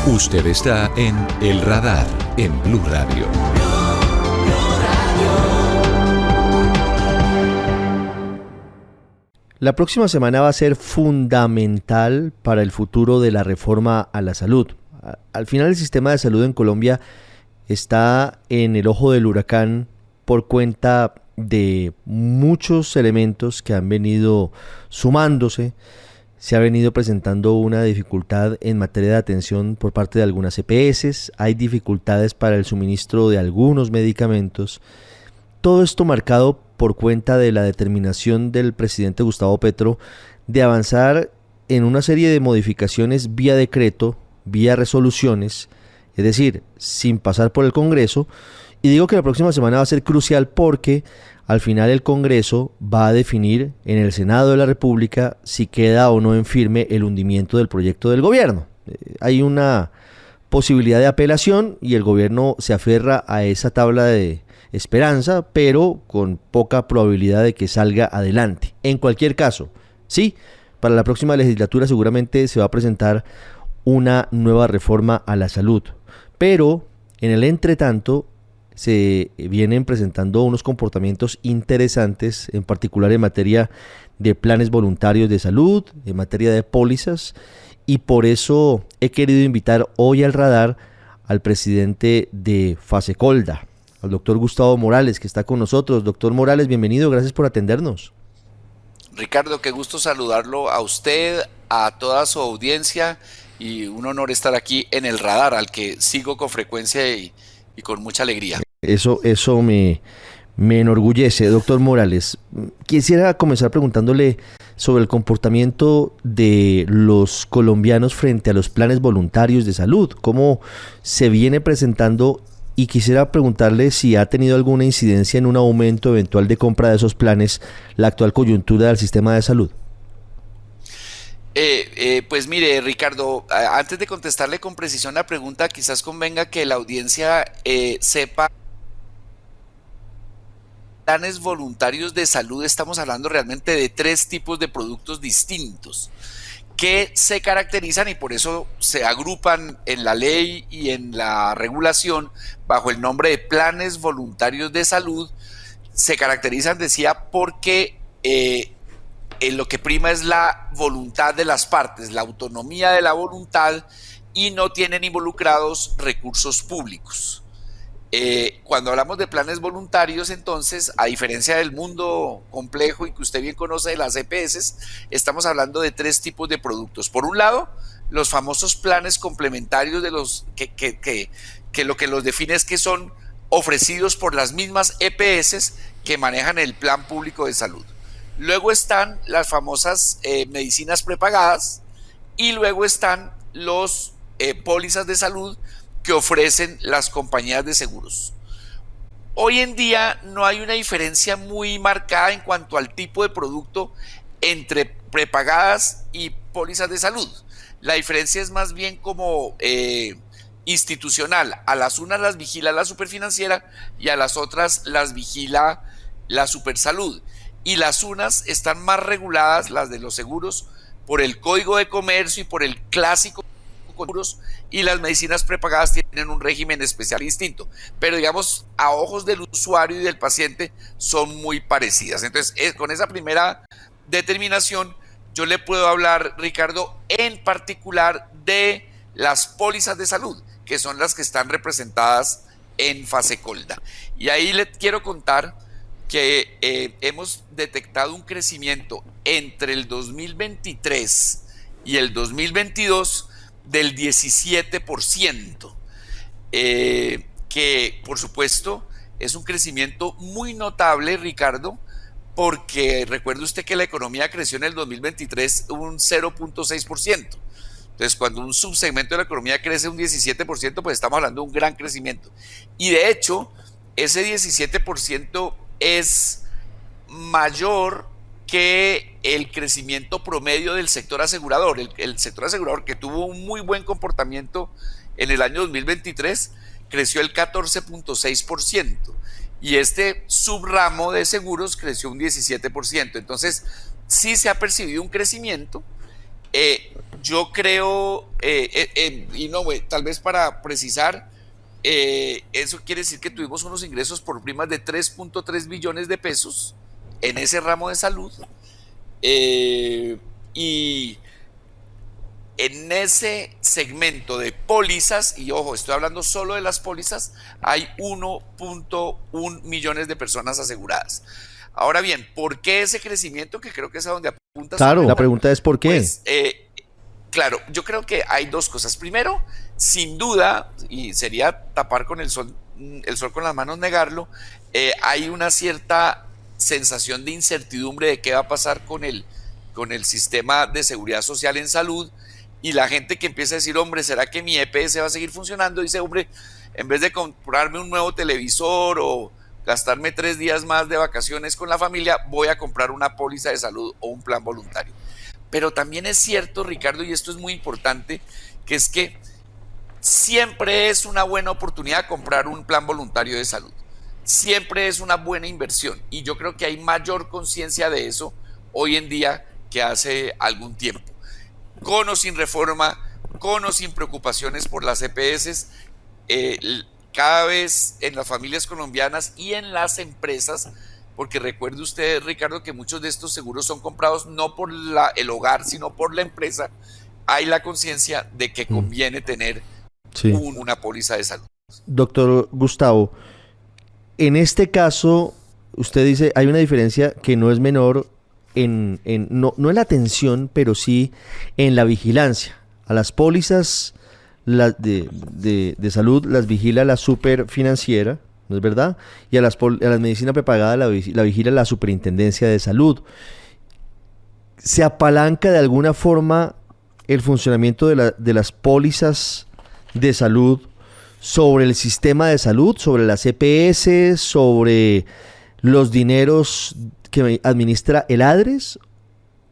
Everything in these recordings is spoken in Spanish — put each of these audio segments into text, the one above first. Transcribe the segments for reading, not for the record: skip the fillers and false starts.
Usted está en El Radar en Blue Radio. La próxima semana va a ser fundamental para el futuro de la reforma a la salud. Al final, el sistema de salud en Colombia está en el ojo del huracán por cuenta de muchos elementos que han venido sumándose. Se ha venido presentando una dificultad en materia de atención por parte de algunas EPS, hay dificultades para el suministro de algunos medicamentos. Todo esto marcado por cuenta de la determinación del presidente Gustavo Petro de avanzar en una serie de modificaciones vía decreto, vía resoluciones, es decir, sin pasar por el Congreso. Y digo que la próxima semana va a ser crucial porque al final el Congreso va a definir en el Senado de la República si queda o no en firme el hundimiento del proyecto del gobierno. Hay una posibilidad de apelación y el gobierno se aferra a esa tabla de esperanza, pero con poca probabilidad de que salga adelante. En cualquier caso, sí, para la próxima legislatura seguramente se va a presentar una nueva reforma a la salud, pero en el entretanto se vienen presentando unos comportamientos interesantes, en particular en materia de planes voluntarios de salud, en materia de pólizas, y por eso he querido invitar hoy al radar al presidente de Fasecolda, al doctor Gustavo Morales, que está con nosotros. Doctor Morales, bienvenido, gracias por atendernos. Ricardo, qué gusto saludarlo a usted, a toda su audiencia, y un honor estar aquí en el radar, al que sigo con frecuencia y con mucha alegría. Eso me enorgullece. Doctor Morales, quisiera comenzar preguntándole sobre el comportamiento de los colombianos frente a los planes voluntarios de salud, cómo se viene presentando, y quisiera preguntarle si ha tenido alguna incidencia en un aumento eventual de compra de esos planes la actual coyuntura del sistema de salud. Pues mire, Ricardo, antes de contestarle con precisión la pregunta, quizás convenga que la audiencia sepa. Planes voluntarios de salud, estamos hablando realmente de tres tipos de productos distintos que se caracterizan y por eso se agrupan en la ley y en la regulación bajo el nombre de planes voluntarios de salud. Se caracterizan, decía, porque en lo que prima es la voluntad de las partes, la autonomía de la voluntad, y no tienen involucrados recursos públicos. Cuando hablamos de planes voluntarios, entonces, a diferencia del mundo complejo y que usted bien conoce de las EPS, estamos hablando de tres tipos de productos. Por un lado, los famosos planes complementarios de los que lo que los define es que son ofrecidos por las mismas EPS que manejan el plan público de salud. Luego están las famosas medicinas prepagadas, y luego están los pólizas de salud que ofrecen las compañías de seguros. Hoy en día no hay una diferencia muy marcada en cuanto al tipo de producto entre prepagadas y pólizas de salud. La diferencia es más bien como institucional. A las unas las vigila la Superfinanciera y a las otras las vigila la Supersalud. Y las unas están más reguladas, las de los seguros, por el Código de Comercio y por el clásico seguros, y las medicinas prepagadas tienen un régimen especial distinto, pero digamos a ojos del usuario y del paciente son muy parecidas. Entonces, con esa primera determinación yo le puedo hablar, Ricardo, en particular de las pólizas de salud, que son las que están representadas en Fasecolda. Y ahí le quiero contar que hemos detectado un crecimiento entre el 2023 y el 2022 del 17%, que por supuesto es un crecimiento muy notable, Ricardo, porque recuerde usted que la economía creció en el 2023 un 0.6%. Entonces, cuando un subsegmento de la economía crece un 17%, pues estamos hablando de un gran crecimiento. Y de hecho, ese 17% es mayor que el crecimiento promedio del sector asegurador. El sector asegurador, que tuvo un muy buen comportamiento en el año 2023, creció el 14.6%, y este subramo de seguros creció un 17%. Entonces, sí se ha percibido un crecimiento. yo creo, y no, tal vez para precisar, eso quiere decir que tuvimos unos ingresos por primas de 3.3 billones de pesos en ese ramo de salud, y en ese segmento de pólizas, y ojo, estoy hablando solo de las pólizas, hay 1.1 millones de personas aseguradas. Ahora bien, ¿por qué ese crecimiento? Que creo que es a donde apunta. Claro, la pregunta es ¿por qué? Pues, claro, yo creo que hay dos cosas. Primero, sin duda, y sería tapar con el sol con las manos negarlo, hay una cierta sensación de incertidumbre de qué va a pasar con el sistema de seguridad social en salud, y la gente que empieza a decir, hombre, ¿será que mi EPS va a seguir funcionando? Dice, hombre, en vez de comprarme un nuevo televisor o gastarme 3 días más de vacaciones con la familia, voy a comprar una póliza de salud o un plan voluntario. Pero también es cierto, Ricardo, y esto es muy importante, que es que siempre es una buena oportunidad comprar un plan voluntario de salud. Siempre es una buena inversión, y yo creo que hay mayor conciencia de eso hoy en día que hace algún tiempo. Con o sin reforma, con o sin preocupaciones por las EPS, cada vez en las familias colombianas y en las empresas, porque recuerde usted, Ricardo, que muchos de estos seguros son comprados no por el hogar, sino por la empresa, hay la conciencia de que conviene tener una póliza de salud. Doctor Gustavo, en este caso, usted dice, hay una diferencia que no es menor no en la atención, pero sí en la vigilancia. A las pólizas de salud las vigila la superfinanciera, ¿no es verdad? Y a las medicina prepagada la vigila la superintendencia de salud. ¿Se apalanca de alguna forma el funcionamiento de las pólizas de salud sobre el sistema de salud, sobre las EPS, sobre los dineros que administra el ADRES,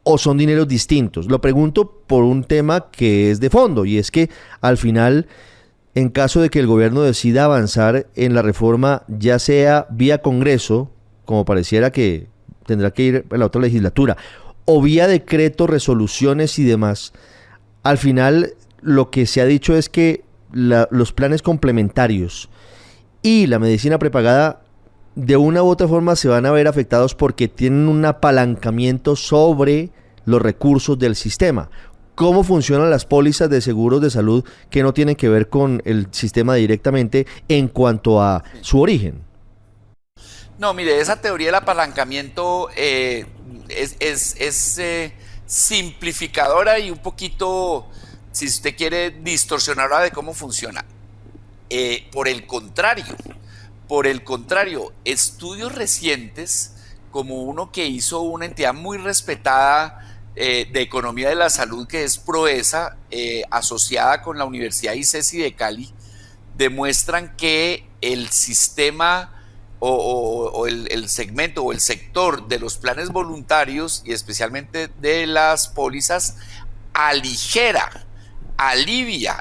o son dineros distintos? Lo pregunto por un tema que es de fondo, y es que al final, en caso de que el gobierno decida avanzar en la reforma, ya sea vía Congreso, como pareciera que tendrá que ir a la otra legislatura, o vía decreto, resoluciones y demás, al final lo que se ha dicho es que los planes complementarios y la medicina prepagada de una u otra forma se van a ver afectados porque tienen un apalancamiento sobre los recursos del sistema. ¿Cómo funcionan las pólizas de seguros de salud que no tienen que ver con el sistema directamente en cuanto a su origen? No, mire, esa teoría del apalancamiento es simplificadora y un poquito, si usted quiere, distorsionadora de cómo funciona. Por el contrario, estudios recientes, como uno que hizo una entidad muy respetada de economía de la salud, que es Proesa, asociada con la Universidad ICESI de Cali, demuestran que el sistema el segmento o el sector de los planes voluntarios, y especialmente de las pólizas, alivia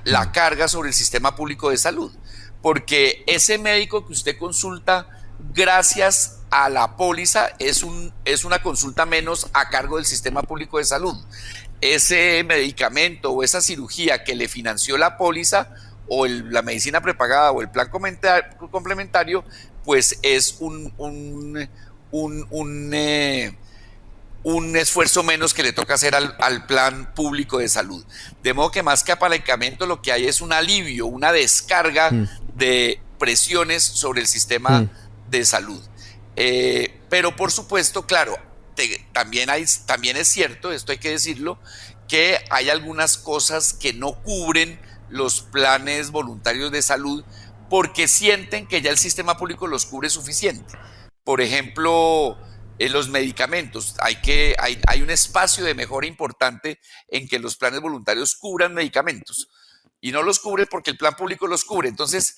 la carga sobre el sistema público de salud, porque ese médico que usted consulta gracias a la póliza es una consulta menos a cargo del sistema público de salud. Ese medicamento o esa cirugía que le financió la póliza o la medicina prepagada o el plan complementario, pues es un esfuerzo menos que le toca hacer al plan público de salud. De modo que más que apalancamiento, lo que hay es un alivio, una descarga de presiones sobre el sistema de salud. Pero por supuesto, claro, también es cierto, esto hay que decirlo, que hay algunas cosas que no cubren los planes voluntarios de salud porque sienten que ya el sistema público los cubre suficiente. Por ejemplo, los medicamentos, hay un espacio de mejora importante en que los planes voluntarios cubran medicamentos y no los cubre porque el plan público los cubre. Entonces,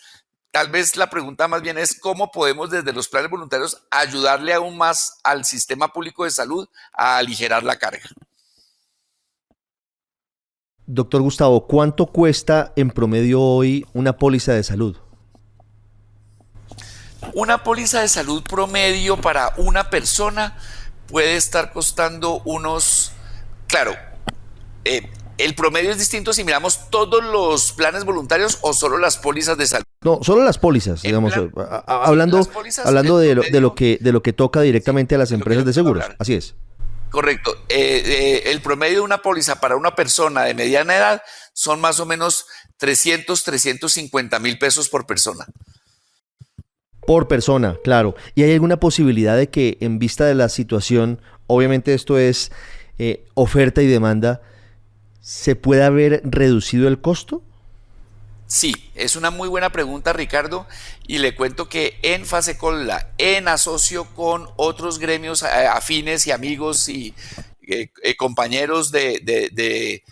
tal vez la pregunta más bien es cómo podemos desde los planes voluntarios ayudarle aún más al sistema público de salud a aligerar la carga. Doctor Gustavo, ¿cuánto cuesta en promedio hoy una póliza de salud? Una póliza de salud promedio para una persona puede estar costando el promedio es distinto si miramos todos los planes voluntarios o solo las pólizas de salud. No, solo las pólizas, digamos, hablando, las pólizas, hablando el de lo que toca directamente a las de lo que empresas de yo seguros. hablar. Así es. Correcto. El promedio de una póliza para una persona de mediana edad son más o menos 350 mil pesos por persona. Por persona, claro. ¿Y hay alguna posibilidad de que en vista de la situación, obviamente esto es oferta y demanda, se pueda haber reducido el costo? Sí, es una muy buena pregunta, Ricardo, y le cuento que en Fasecolda, en asocio con otros gremios afines y amigos y compañeros de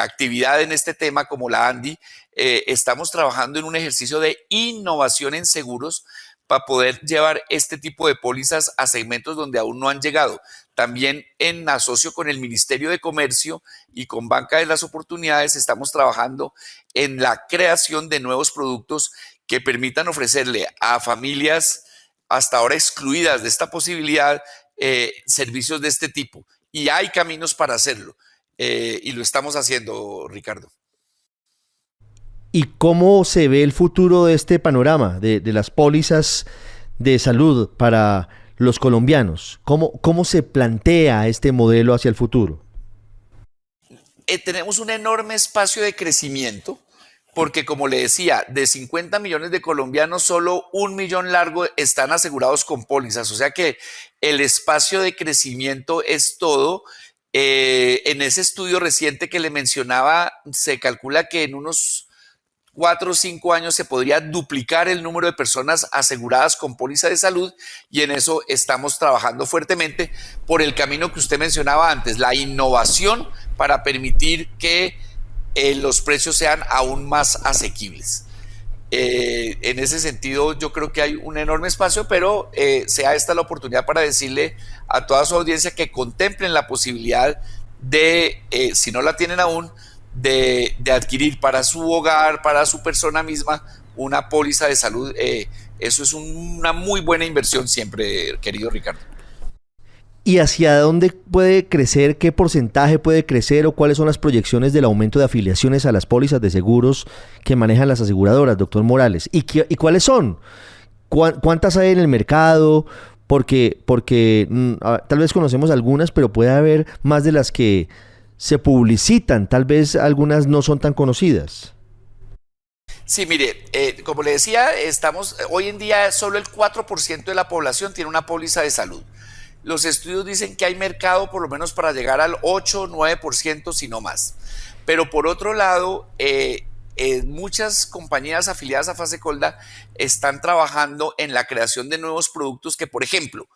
actividad en este tema como la ANDI, estamos trabajando en un ejercicio de innovación en seguros para poder llevar este tipo de pólizas a segmentos donde aún no han llegado. También en asocio con el Ministerio de Comercio y con Banca de las Oportunidades estamos trabajando en la creación de nuevos productos que permitan ofrecerle a familias hasta ahora excluidas de esta posibilidad servicios de este tipo. Y hay caminos para hacerlo y lo estamos haciendo, Ricardo. ¿Y cómo se ve el futuro de este panorama, de las pólizas de salud para los colombianos? ¿Cómo se plantea este modelo hacia el futuro? Tenemos un enorme espacio de crecimiento porque, como le decía, de 50 millones de colombianos, solo 1 millón largo están asegurados con pólizas. O sea que el espacio de crecimiento es todo. En ese estudio reciente que le mencionaba, se calcula que en unos 4 o 5 años se podría duplicar el número de personas aseguradas con póliza de salud y en eso estamos trabajando fuertemente por el camino que usted mencionaba antes, la innovación para permitir que los precios sean aún más asequibles. En ese sentido yo creo que hay un enorme espacio, pero sea esta la oportunidad para decirle a toda su audiencia que contemplen la posibilidad de, si no la tienen aún, de adquirir para su hogar, para su persona misma, una póliza de salud. Eso es una muy buena inversión siempre, querido Ricardo. ¿Y hacia dónde puede crecer? ¿Qué porcentaje puede crecer? ¿O cuáles son las proyecciones del aumento de afiliaciones a las pólizas de seguros que manejan las aseguradoras, doctor Morales? ¿Y cuáles son? ¿Cuántas hay en el mercado? Porque tal vez conocemos algunas, pero puede haber más de las que se publicitan, tal vez algunas no son tan conocidas. Sí, mire, como le decía, hoy en día solo el 4% de la población tiene una póliza de salud. Los estudios dicen que hay mercado por lo menos para llegar al 8 o 9%, si no más. Pero por otro lado, muchas compañías afiliadas a Fasecolda están trabajando en la creación de nuevos productos que, por ejemplo,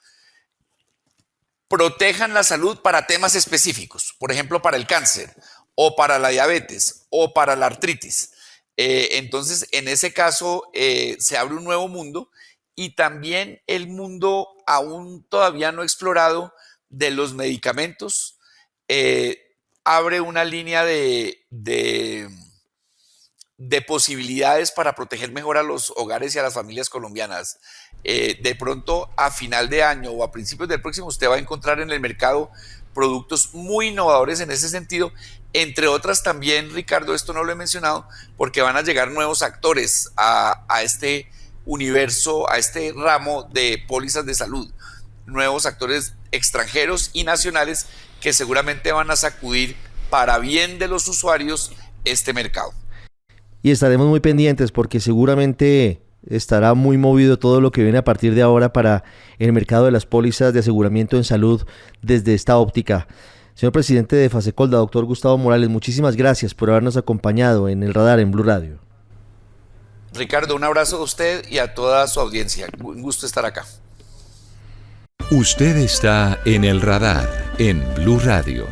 protejan la salud para temas específicos, por ejemplo, para el cáncer o para la diabetes o para la artritis. Entonces, en ese caso, se abre un nuevo mundo y también el mundo aún todavía no explorado de los medicamentos abre una línea de posibilidades para proteger mejor a los hogares y a las familias colombianas. De pronto a final de año o a principios del próximo usted va a encontrar en el mercado productos muy innovadores en ese sentido, entre otras también, Ricardo, esto no lo he mencionado, porque van a llegar nuevos actores a este universo, a este ramo de pólizas de salud, nuevos actores extranjeros y nacionales que seguramente van a sacudir para bien de los usuarios este mercado. Y estaremos muy pendientes porque seguramente estará muy movido todo lo que viene a partir de ahora para el mercado de las pólizas de aseguramiento en salud desde esta óptica. Señor presidente de Fasecolda, doctor Gustavo Morales, muchísimas gracias por habernos acompañado en el radar en Blue Radio. Ricardo, un abrazo a usted y a toda su audiencia. Un gusto estar acá. Usted está en el radar en Blue Radio.